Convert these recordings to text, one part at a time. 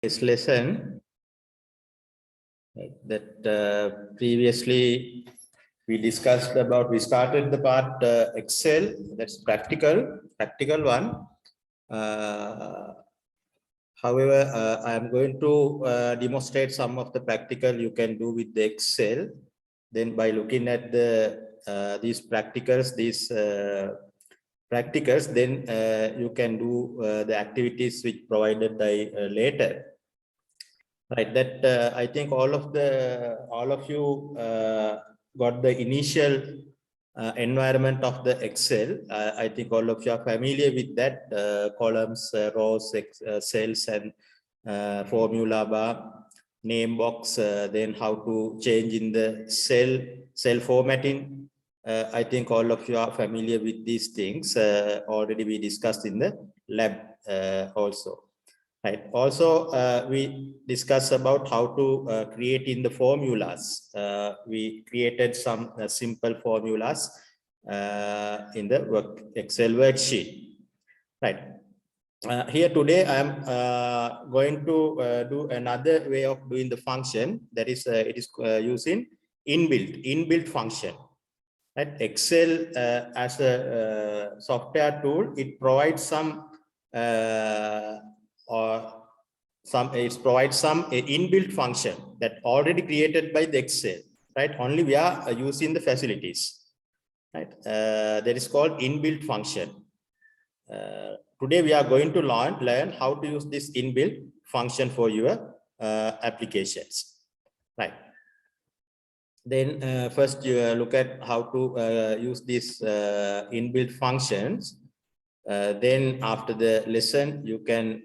This lesson that previously we started the part Excel, that's practical one. However, I am going to demonstrate some of the practical you can do with the Excel. Then by looking at these practicals, then you can do the activities which provided by later. Right, that I think all of you got the initial environment of the Excel. I think all of you are familiar with that, columns, rows, cells, and formula bar, name box, then how to change in the cell formatting. I think all of you are familiar with these things. Already we discussed in the lab also. Right. Also, we discussed about how to create in the formulas. We created some simple formulas in the Excel worksheet. Right. Here today, I am going to do another way of doing the function. That is, it is using inbuilt function. Right. Excel as a software tool, it provides some it provides some inbuilt function that already created by the Excel, right? Only we are using the facilities, right? That is called inbuilt function. Today we are going to learn how to use this inbuilt function for your applications, right? Then first you look at how to use these inbuilt functions. Then after the lesson, you can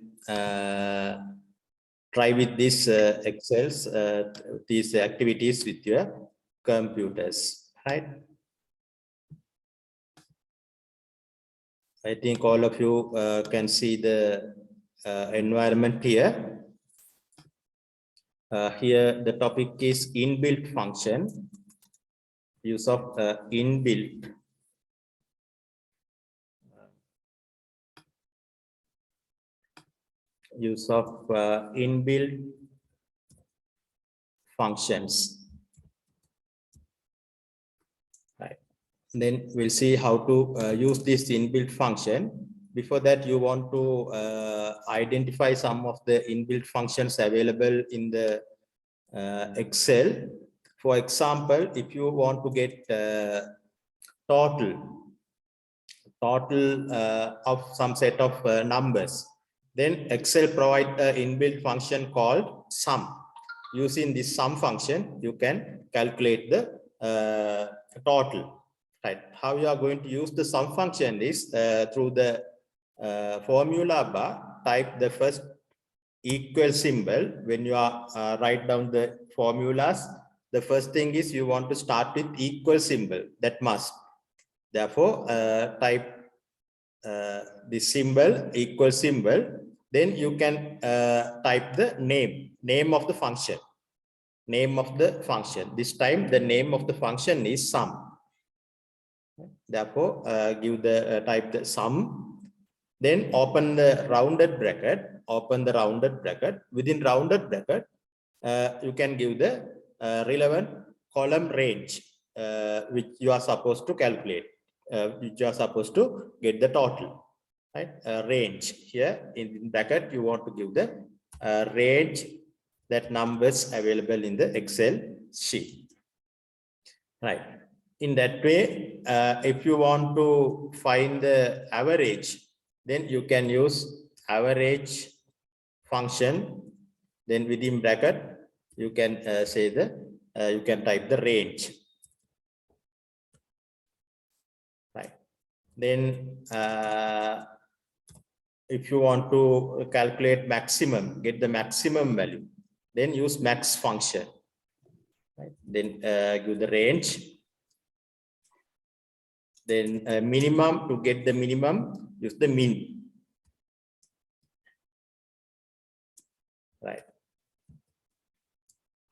try with these Excels, these activities with your computers, right? I think all of you can see the environment here. Here the topic is inbuilt function, use of inbuilt. Use of inbuilt functions. Right. Then we'll see how to use this inbuilt function. Before that, you want to identify some of the inbuilt functions available in the Excel. For example, if you want to get total of some set of numbers, then Excel provide an inbuilt function called sum. Using this sum function, you can calculate the total. Right? How you are going to use the sum function is through the formula bar. Type the first equal symbol when you are write down the formulas. The first thing is you want to start with equal symbol. That must. Therefore, type this symbol, equal symbol. Then you can type the name of the function. Name of the function. This time the name of the function is sum. Therefore, give the type the sum. Then open the rounded bracket. Open the rounded bracket. Within rounded bracket, you can give the relevant column range, which you are supposed to calculate. Which you are supposed to get the total, right? Range here in bracket, you want to give the range that numbers available in the Excel sheet, right? In that way, if you want to find the average, then you can use average function. Then within bracket, you can say you can type the range. Then if you want to calculate maximum, get the maximum value, then use max function. Right? Then give the range. Then minimum, to get the minimum, use the min. Right.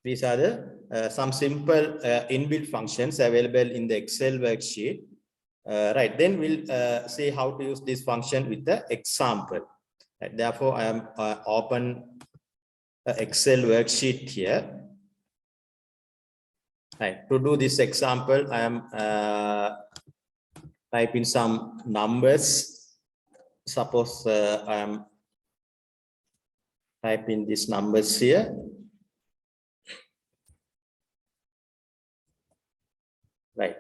These are the some simple inbuilt functions available in the Excel worksheet. Right, then we'll see how to use this function with the example. Right, therefore, I am open Excel worksheet here. Right. To do this example, I am typing some numbers. Suppose I am typing these numbers here. Right.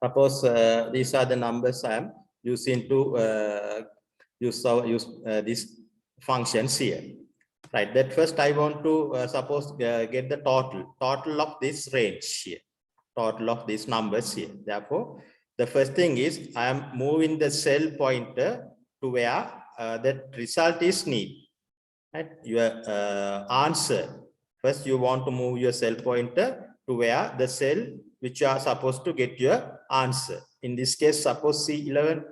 Suppose these are the numbers I am using to use these functions here. Right. That first I want to suppose get the total of this range here. Total of these numbers here. Therefore, the first thing is I am moving the cell pointer to where that result is needed. Right? Your answer. First, you want to move your cell pointer to where the cell which you are supposed to get your answer. In this case, suppose C11.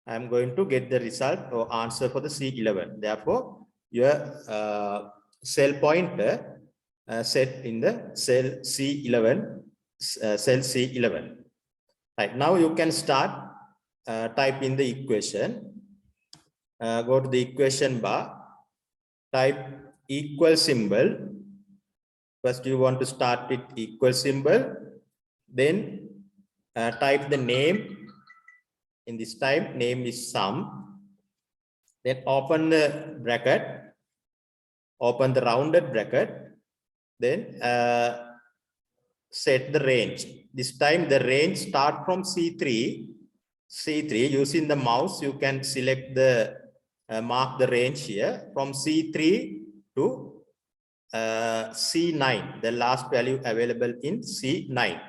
I am going to get the result or answer for the C11. Therefore, your cell pointer set in the cell C11. Cell C11. Right now, you can start type in the equation. Go to the equation bar. Type equal symbol. First, you want to start with equal symbol. Then type the name. In this time, name is sum. Then open the bracket. Open the rounded bracket. Then set the range. This time the range start from C3. C3 using the mouse, you can select the mark the range here from C3 to C9, the last value available in C9.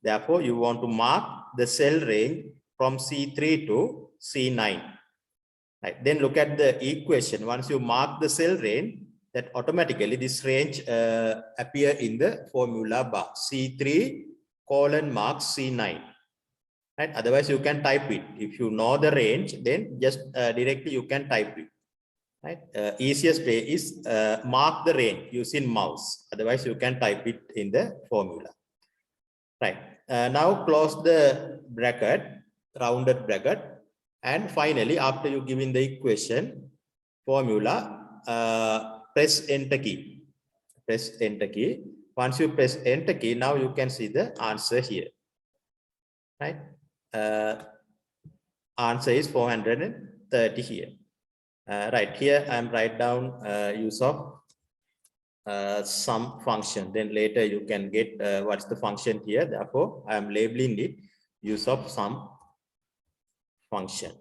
Therefore, you want to mark the cell range from C3 to C9. Right. Then look at the equation. Once you mark the cell range, that automatically this range appear in the formula bar. C3 colon mark C9. Right? Otherwise, you can type it. If you know the range, then just directly you can type it. Right? Easiest way is mark the range using mouse. Otherwise, you can type it in the formula. Right. Now close the bracket, rounded bracket, and finally, after you giving the equation formula, press enter key. Press enter key. Once you press enter key, now you can see the answer here. Right. Answer is 430 here. Right here, I'm write down use of some function. Then later you can get what's the function here. Therefore, I am labeling it use of some function.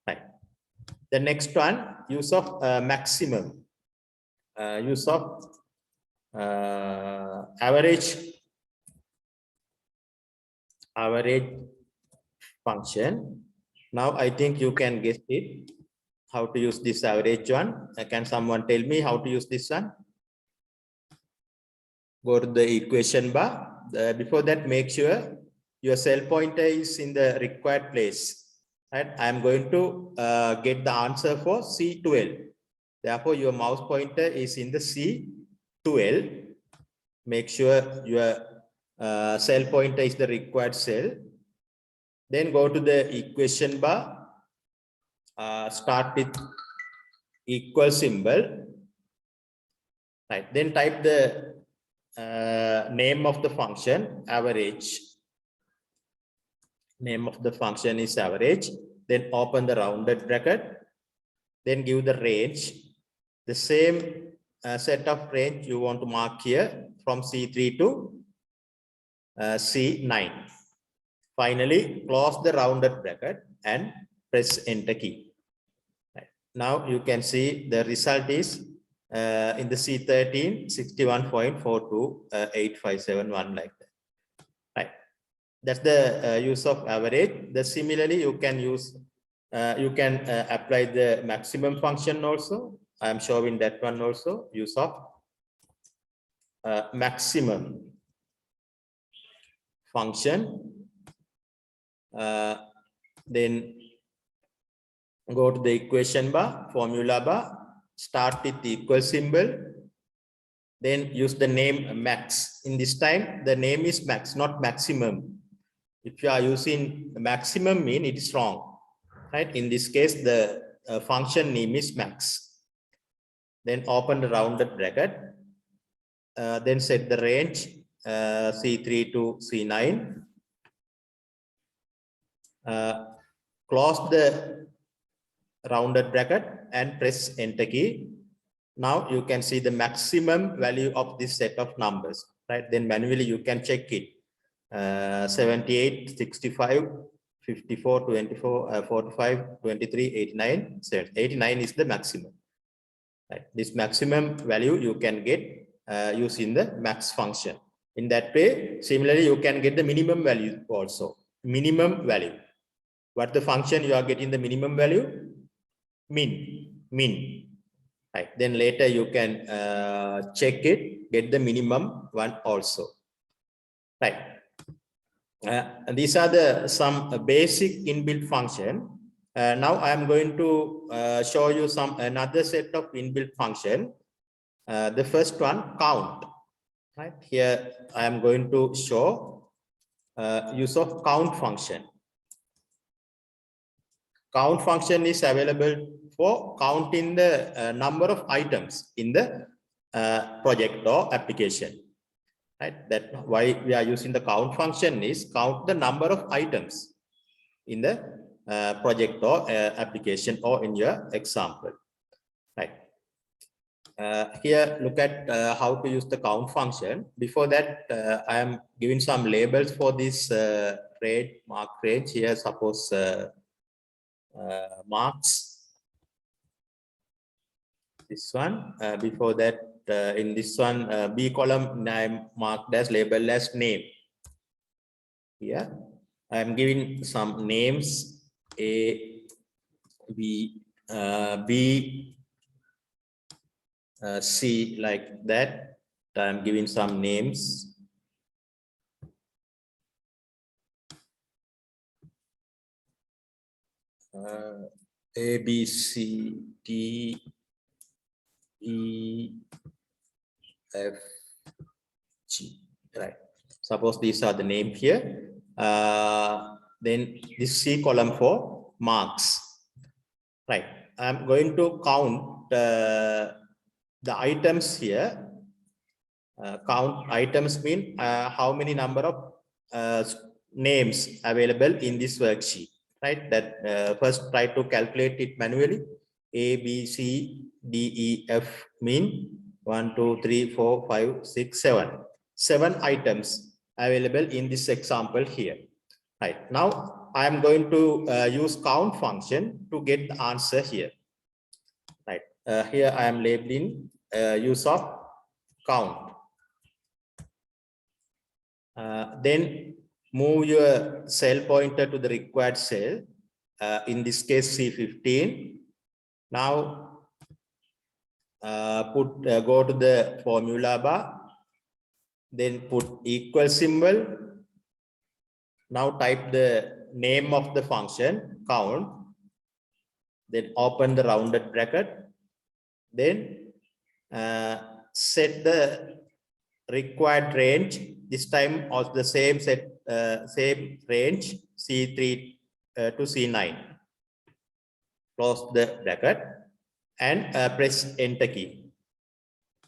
Right. The next one, use of maximum. Use of average function. Now I think you can guess it. How to use this average one? Can someone tell me how to use this one? Go to the equation bar. Before that, make sure your cell pointer is in the required place. Right? I am going to get the answer for C12. Therefore, your mouse pointer is in the C12. Make sure your cell pointer is the required cell. Then go to the equation bar. Start with equal symbol. Right. Then type the name of the function, average. Name of the function is average. Then open the rounded bracket. Then give the range. The same set of range you want to mark here from C3 to C9. Finally, close the rounded bracket and press enter key. Right. Now you can see the result is in the C13, 61.42857, like that. Right. That's the use of average. Similarly, you can use, you can apply the maximum function also. I am showing that one also. Use of maximum function. Then go to the equation bar, formula bar, start with the equal symbol, then use the name max. In this time, the name is max, not maximum. If you are using maximum, mean it is wrong, right? In this case, the function name is max. then open the rounded bracket, then set the range C3 to C9, close the rounded bracket and press enter key. Now you can see the maximum value of this set of numbers, right? Then manually you can check it. 78, 65, 54, 24, 45, 23, 89, 89 is the maximum. Right? This maximum value you can get using the max function. In that way, similarly, you can get the minimum value also. Minimum value. What the function you are getting the minimum value? Min. Right. Then later you can check it, get the minimum one also. Right. And these are some basic inbuilt function. Now I am going to show you another set of inbuilt function. The first one, count. Right here, I am going to show use of count function. Count function is available for counting the number of items in the project or application. Right? That why we are using the count function is count the number of items in the project or application or in your example. Right. Here, look at how to use the count function. Before that, I am giving some labels for this mark range. Here, suppose marks. This one. Before that, in this one, B column, I am marked as label as name. Here, I am giving some names A, B, B, C, like that. I am giving some names. A, B, C, D, E, F, G. Right. Suppose these are the name here. Then this C column for marks. Right. I'm going to count the items here. Count items mean how many number of names available in this worksheet. Right. That first try to calculate it manually. A, B, C, D, E, F mean 1, 2, 3, 4, 5, 6, 7. 7 items available in this example here. Right. Now I am going to use count function to get the answer here. Right. Here I am labeling use of count. Then move your cell pointer to the required cell. In this case C15. Now go to the formula bar, then put equal symbol. Now type the name of the function count, then open the rounded bracket, then set the required range. This time of the same same range C3 to C9. Close the bracket and press enter key.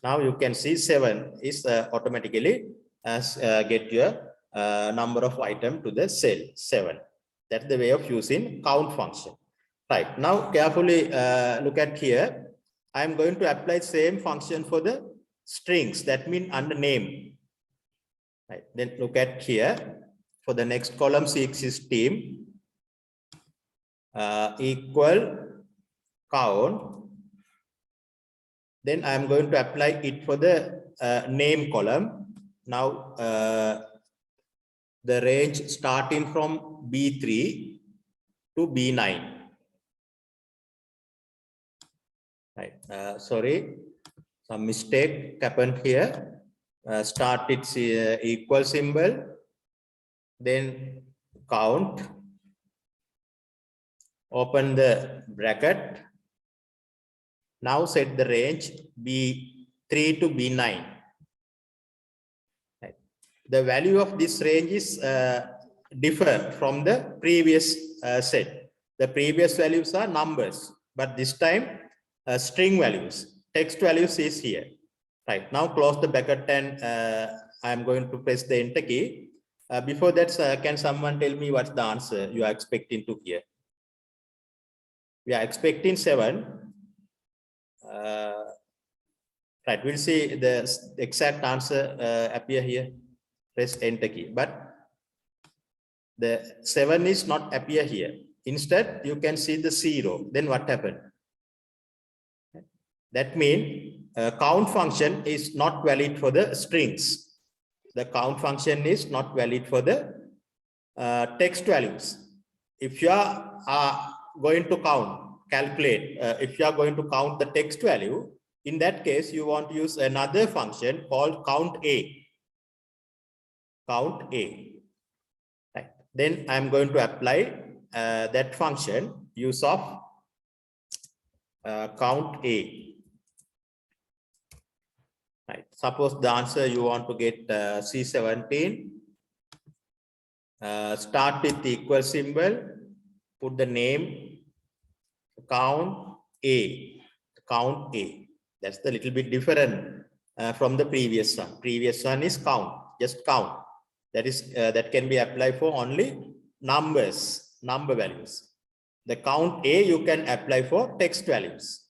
Now you can see 7 is automatically get your number of item to the cell 7. That's the way of using count function. Right. Now carefully look at here. I am going to apply same function for the strings. That means under name. Right. Then look at here for the next column C16 equal count. Then I am going to apply it for the name column. Now the range starting from B3 to B9. Right. Sorry, some mistake happened here. Start its equal symbol, then count. Open the bracket. Now set the range B3 to B9. Right. The value of this range is different from the previous set. The previous values are numbers, but this time string values. text values is here. Right, now close the bracket and I am going to press the enter key. Before that, can someone tell me what's the answer you are expecting to hear? We are expecting 7. Right, we'll see the exact answer appear here. Press enter key, but the 7 is not appear here. Instead, you can see the 0. Then what happened? That means count function is not valid for the strings. The count function is not valid for the text values. If you are going to calculate, if you are going to count the text value, in that case, you want to use another function called count A. Count A. Right. Then I'm going to apply that function use of count A. Right. Suppose the answer you want to get C17. Start with the equal symbol. Put the name count A. Count A. That's the little bit different from the previous one. Previous one is count. Just count. That is that can be applied for only numbers, number values. The count A you can apply for text values.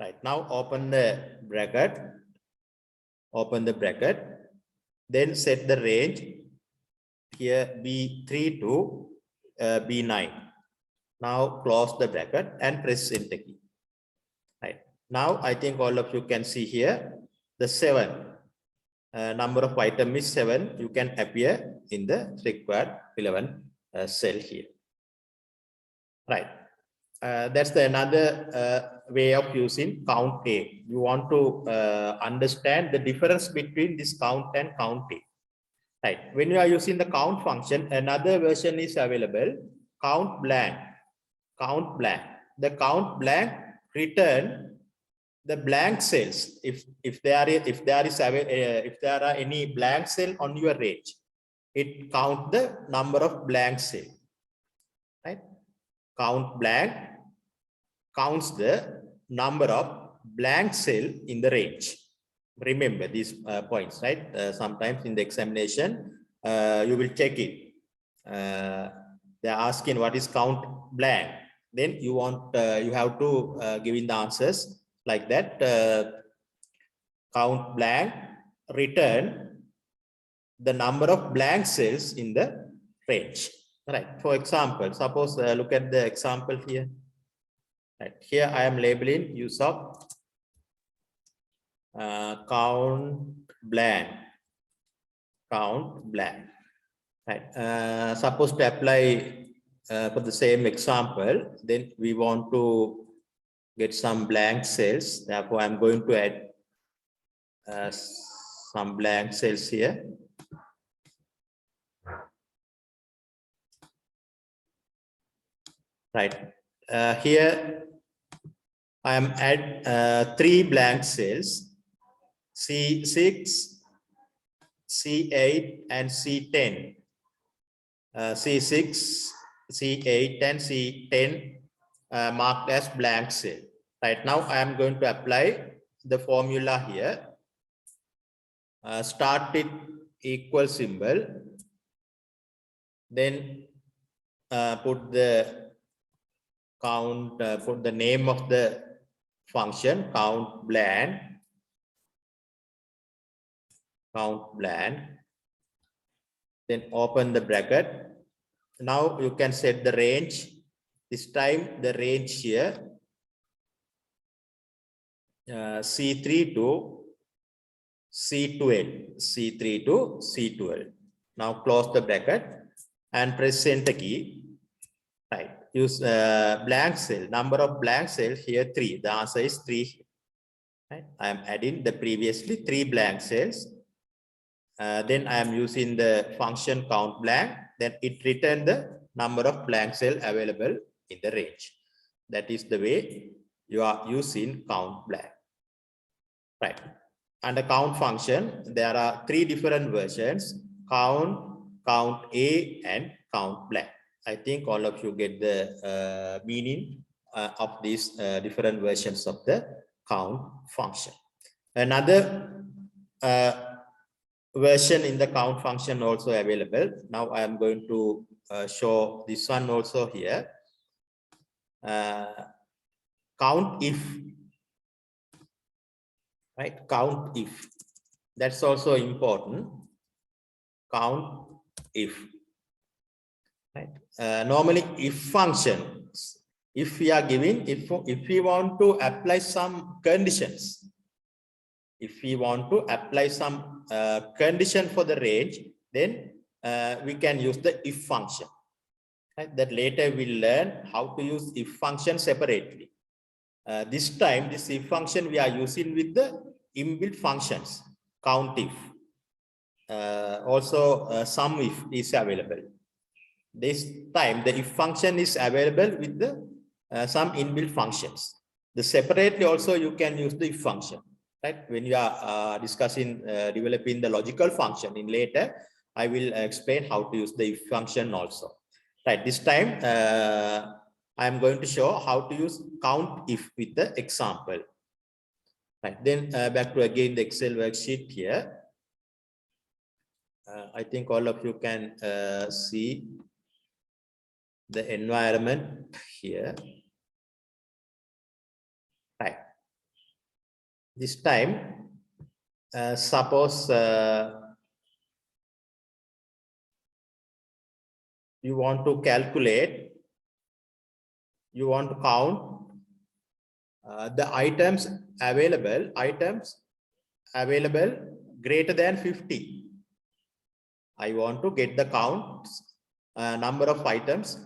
Right. Now open the bracket. Open the bracket. Then set the range here B3 to B9. Now close the bracket and press enter key. Right. Now I think all of you can see here the 7. Number of item is 7. You can appear in the required 11 cell here. Right. That's the another way of using count A. You want to understand the difference between this count and count A. Right. When you are using the count function, another version is available. Count blank. Count blank. The count blank return the blank cells. If there are any blank cell on your range, it count the number of blank cell. Right. Count blank counts the number of blank cell in the range. Remember these points, right? Sometimes in the examination, you will check it. They're asking what is count blank. Then you want you have to give in the answers like that. Count blank return the number of blank cells in the range. Right. For example, suppose look at the example here. Right. Here I am labeling use of count blank. Count blank. Right. Suppose to apply for the same example, then we want to get some blank cells. Therefore, I'm going to add some blank cells here. Right. Here I am at 3 blank cells, C6, C8, and C10. C6, C8, and C10 marked as blank cell. Right now, I am going to apply the formula here. Start with equal symbol, then put the count, put the name of the function count blank. Count blank. Then open the bracket. Now you can set the range. This time the range here C3 to C12. C3 to C12. Now close the bracket and press enter key. Right. Use blank cell. Number of blank cells here 3. The answer is 3. Right. I am adding the previously 3 blank cells. Then I am using the function count blank. Then it returns the number of blank cell available in the range. That is the way you are using count blank. Right. Under count function, there are 3 different versions: count, count A, and count blank. I think all of you get the meaning of these different versions of the count function. Another version in the count function also available. Now I am going to show this one also here. Count if, right? Count if, that's also important. Count if, right? Normally if functions, if we are giving, if we want to apply some conditions, if we want to apply some condition for the range, then we can use the if function. Right? That later we'll learn how to use if function separately. This time, this if function we are using with the inbuilt functions, count if. Also, sum if is available. This time, the if function is available with the some inbuilt functions. The separately also you can use the if function. Right? When you are discussing developing the logical function in later, I will explain how to use the if function also. Right? This time, I am going to show how to use count if with the example. Right? Then back to again the Excel worksheet here. I think all of you can see the environment here. Right. This time, suppose you want to calculate, you want to count the items available greater than 50. I want to get the count number of items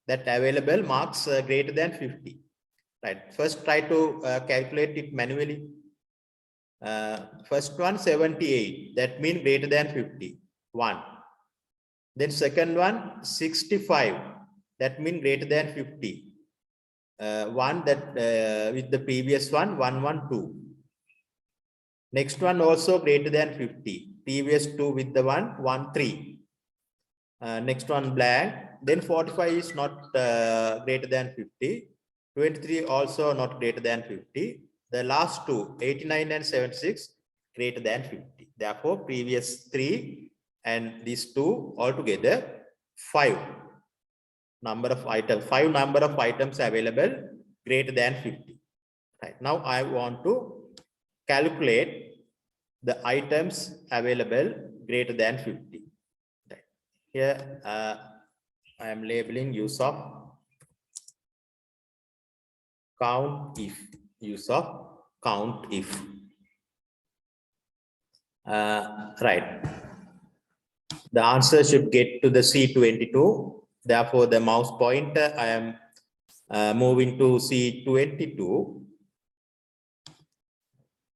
that available marks greater than 50. Right. First, try to calculate it manually. First one 78. That means greater than 50. 1. Then second one 65. That means greater than 50. 1 that with the previous one 112. Next one also greater than 50. Previous 2 with the 113. Next one blank. Then 45 is not greater than 50. 23 also not greater than 50. The last two 89 and 76 greater than 50. Therefore, previous 3 and these 2 altogether 5 number of items. 5 number of items available greater than 50. Right. Now I want to calculate the items available greater than 50. Right. Here I am labeling use of count if. Use of count if. Right. The answer should get to the C22. Therefore, the mouse pointer I am moving to C22.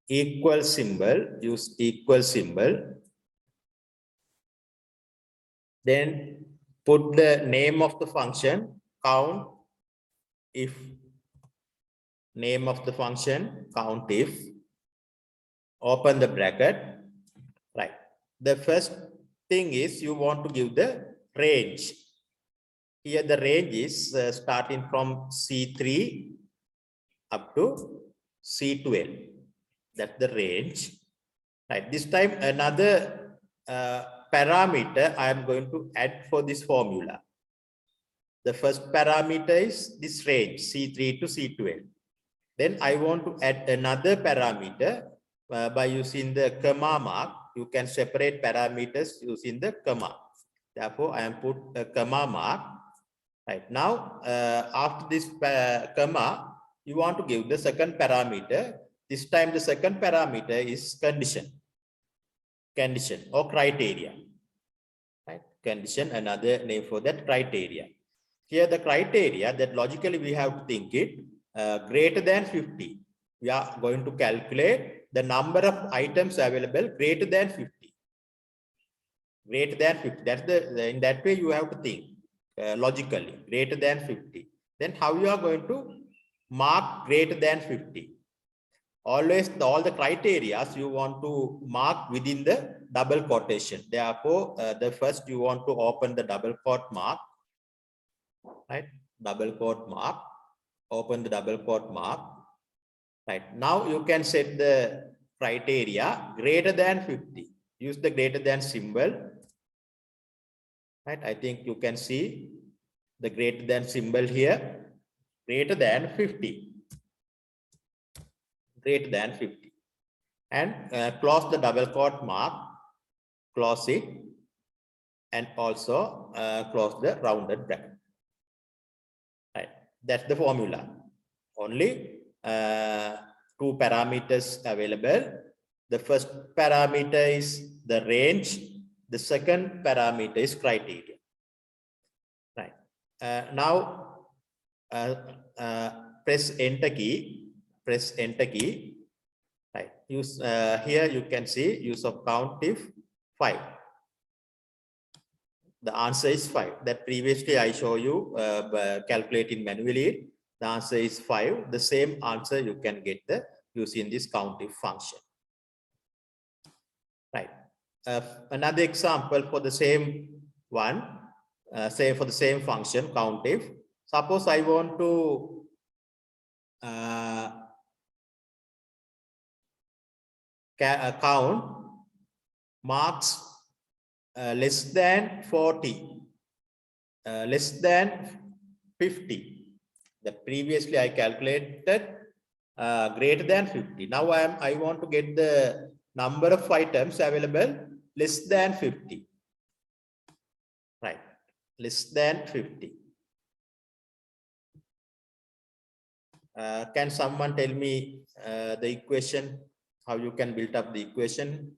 Equal symbol, use equal symbol. Then put the name of the function, count if. Name of the function, count if. Open the bracket. Right. The first thing is you want to give the range. Here the range is starting from C3 up to C12. That's the range. Right. This time another parameter I am going to add for this formula. The first parameter is this range C3 to C12. Then I want to add another parameter by using the comma mark. You can separate parameters using the comma. Therefore, I am put a comma mark. Right now, after this comma, you want to give the second parameter. This time, the second parameter is condition or criteria. Right? Condition, another name for that, criteria. Here, the criteria that logically we have to think it greater than 50. We are going to calculate the number of items available greater than 50. Greater than 50. That's in that way you have to think logically greater than 50. Then how you are going to mark greater than 50? Always all the criteria you want to mark within the double quotation. Therefore, the first you want to open the double quote mark, right? Double quote mark. Open the double quote mark. Right. Now you can set the criteria greater than 50. Use the greater than symbol. Right. I think you can see the greater than symbol here. Greater than 50. Greater than 50. And close the double quote mark. Close it. And also close the rounded bracket. Right. That's the formula. Only 2 parameters available. The first parameter is the range. The second parameter is criteria. Right. Now press enter key. Press enter key. Right. Use here you can see use of count if 5. The answer is 5. That previously I show you calculating manually. The answer is 5. The same answer you can get the using this COUNTIF function. Right. Another example for the same one, say for the same function COUNTIF. Suppose I want to count marks less than 40, less than 50. That previously I calculated greater than 50. Now I want to get the number of items available less than 50. Right, less than 50. Can someone tell me the equation, how you can build up the equation?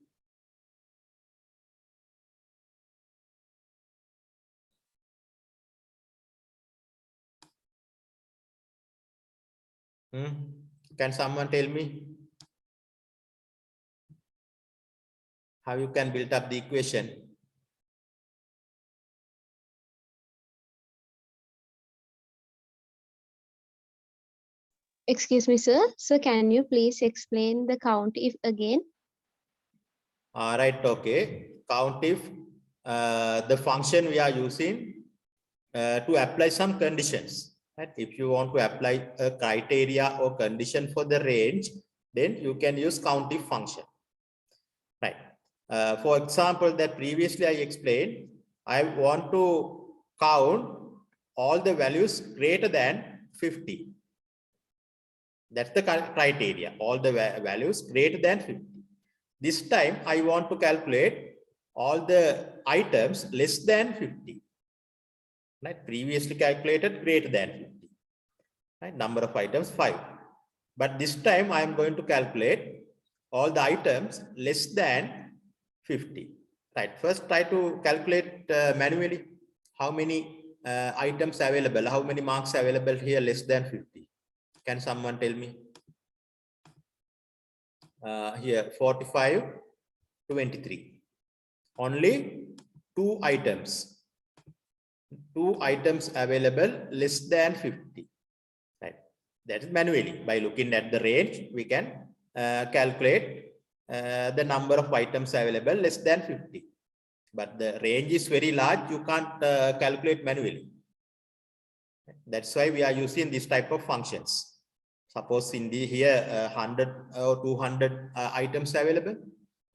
Can someone tell me how you can build up the equation? Excuse me, sir. Sir, can you please explain the COUNTIF again? All right, okay. COUNTIF, the function we are using to apply some conditions. Right? If you want to apply a criteria or condition for the range, then you can use COUNTIF function. Right. For example, that previously I explained, I want to count all the values greater than 50. That's the criteria, all the values greater than 50. This time I want to calculate all the items less than 50. Right? Previously calculated greater than 50. Right? Number of items 5. But this time I am going to calculate all the items less than 50. Right. First try to calculate manually how many items available, how many marks available here less than 50. Can someone tell me? Here 45, 23. Only 2 items. 2 items available less than 50. Right. That is manually. By looking at the range, we can calculate the number of items available less than 50. But the range is very large, you can't calculate manually. That's why we are using this type of functions. Suppose in the here 100 or 200 items available.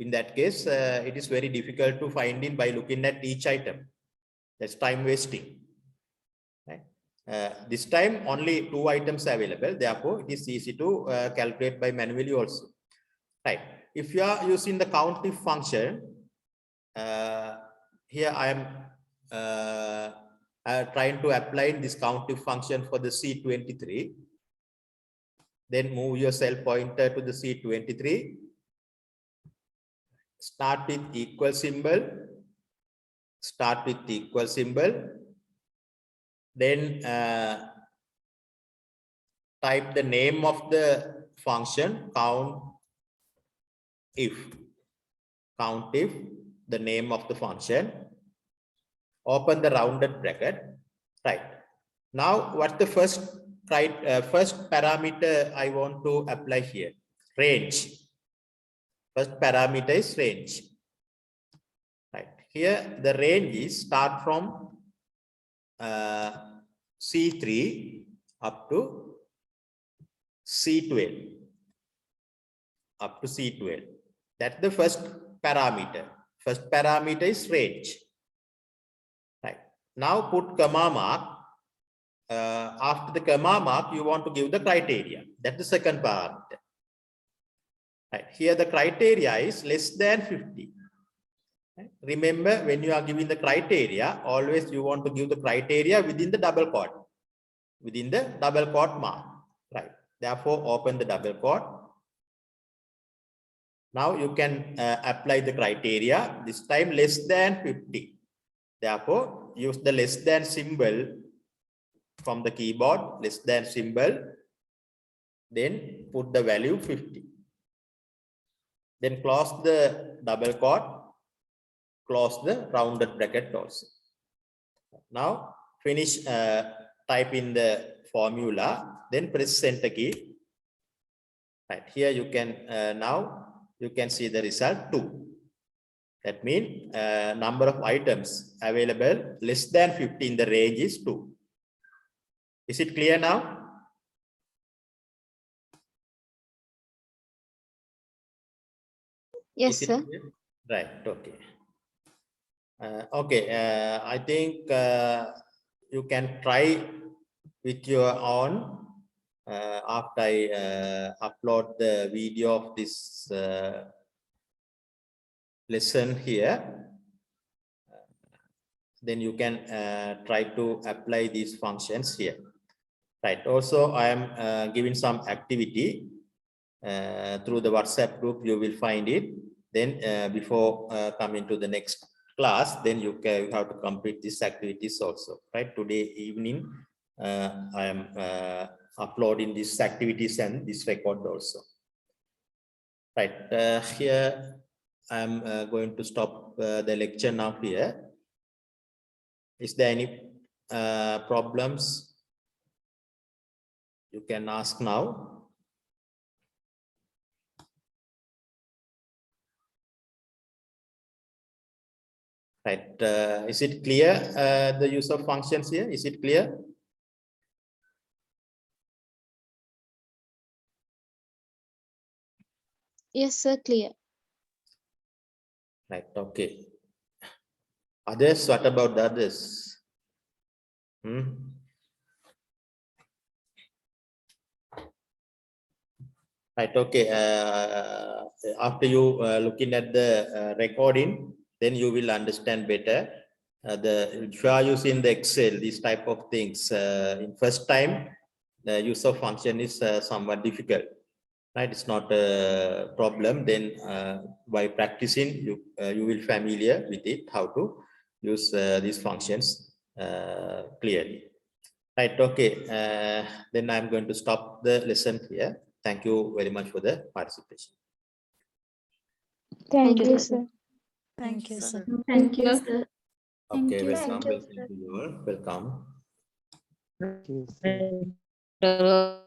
In that case, it is very difficult to find in by looking at each item. That's time wasting. Right? This time only 2 items available. Therefore, it is easy to calculate by manually also. Right. If you are using the COUNTIF function, here I am trying to apply this COUNTIF function for the C23. Then move your cell pointer to the C23. Start with equal symbol. Start with the equal symbol. Then type the name of the function COUNTIF. COUNTIF, the name of the function. Open the rounded bracket. Right. Now, what's the first parameter I want to apply here? Range. First parameter is range. Right. Here the range is start from C3 up to C12. up to C12. That's the first parameter. First parameter is range. Right. Now put comma mark. After the comma mark, you want to give the criteria. That's the second parameter. Right. Here the criteria is less than 50. Right. Remember, when you are giving the criteria, always you want to give the criteria within the double quote. Within the double quote mark. Right. Therefore, open the double quote. Now you can apply the criteria. This time less than 50. Therefore, use the less than symbol from the keyboard, less than symbol. Then put the value 50. Then close the double quote, close the rounded bracket also. Now finish, type in the formula, then press enter key. Right here you can now you can see the result 2. That means number of items available less than 50 in the range is 2. Is it clear now? Yes, Is it sir. clear? Right. Okay. Okay. I think you can try with your own after I upload the video of this lesson here. Then you can try to apply these functions here. Right. Also, I am giving some activity through the WhatsApp group. You will find it. Then before coming to the next class, then you have to complete these activities also. Right. Today evening, I am uploading these activities and this record also. Right. Here I am going to stop the lecture now here. Is there any problems? You can ask now. Right. Is it clear, the use of functions here? Is it clear? Yes, sir. Clear. Right. Okay. Others, what about the others? Right. Okay. After you looking at the recording, then you will understand better. If you are using the Excel, these type of things, in first time, the use of function is somewhat difficult. Right, it's not a problem. Then by practicing, you will familiar with it, how to use these functions clearly. Right. Okay. Then I'm going to stop the lesson here. Thank you very much for the participation. Thank you, sir. Thank you, sir. Thank you, sir. Okay, you, welcome. sir. Welcome to you all. Welcome. Thank you, sir.